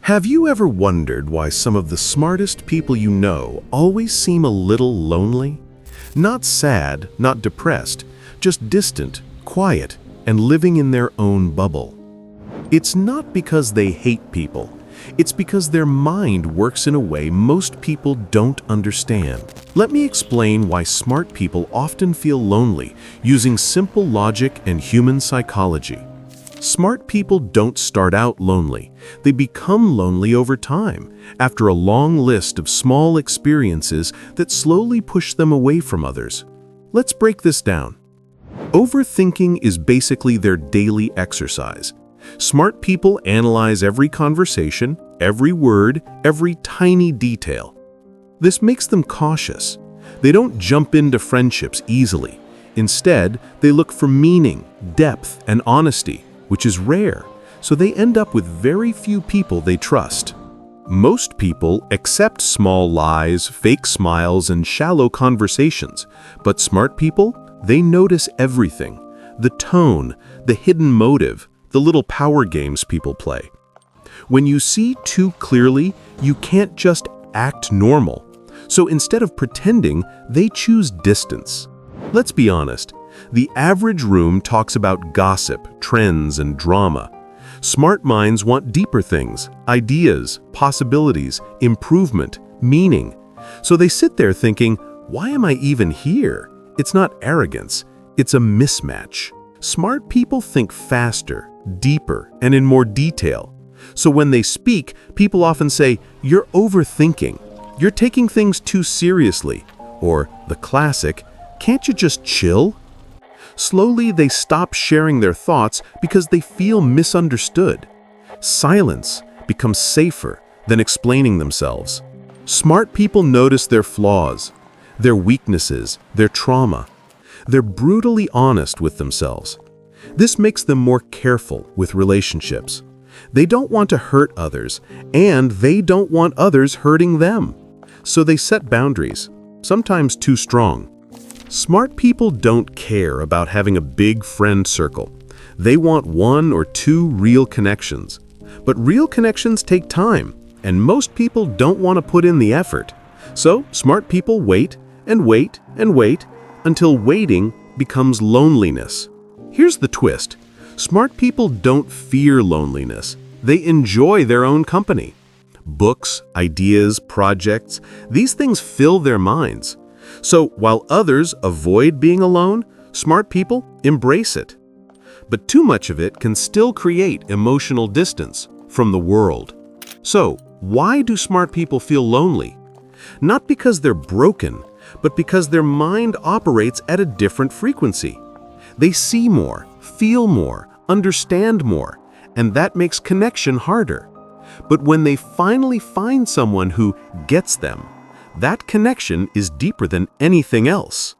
Have you ever wondered why some of the smartest people you know always seem a little lonely? Not sad, not depressed, just distant, quiet, and living in their own bubble. It's not because they hate people. It's because their mind works in a way most people don't understand. Let me explain why smart people often feel lonely using simple logic and human psychology. Smart people don't start out lonely. They become lonely over time, after a long list of small experiences that slowly push them away from others. Let's break this down. Overthinking is basically their daily exercise. Smart people analyze every conversation, every word, every tiny detail. This makes them cautious. They don't jump into friendships easily. Instead, they look for meaning, depth, and honesty, which is rare, so they end up with very few people they trust. Most people accept small lies, fake smiles, and shallow conversations, but smart people, they notice everything: the tone, the hidden motive, the little power games people play. When you see too clearly, you can't just act normal. So instead of pretending, they choose distance. Let's be honest. The average room talks about gossip, trends, and drama. Smart minds want deeper things: ideas, possibilities, improvement, meaning. So they sit there thinking, why am I even here? It's not arrogance, it's a mismatch. Smart people think faster, deeper, and in more detail. So when they speak, people often say, "You're overthinking. You're taking things too seriously." Or the classic, "Can't you just chill?" Slowly, they stop sharing their thoughts because they feel misunderstood. Silence becomes safer than explaining themselves. Smart people notice their flaws, their weaknesses, their trauma. They're brutally honest with themselves. This makes them more careful with relationships. They don't want to hurt others, and they don't want others hurting them. So they set boundaries, sometimes too strong. Smart people don't care about having a big friend circle. They want one or two real connections. But real connections take time, and most people don't want to put in the effort. So smart people wait and wait and wait until waiting becomes loneliness. Here's the twist. Smart people don't fear loneliness. They enjoy their own company. Books, ideas, projects, these things fill their minds. So while others avoid being alone, smart people embrace it. But too much of it can still create emotional distance from the world. So why do smart people feel lonely? Not because they're broken, but because their mind operates at a different frequency. They see more, feel more, understand more, and that makes connection harder. But when they finally find someone who gets them, that connection is deeper than anything else.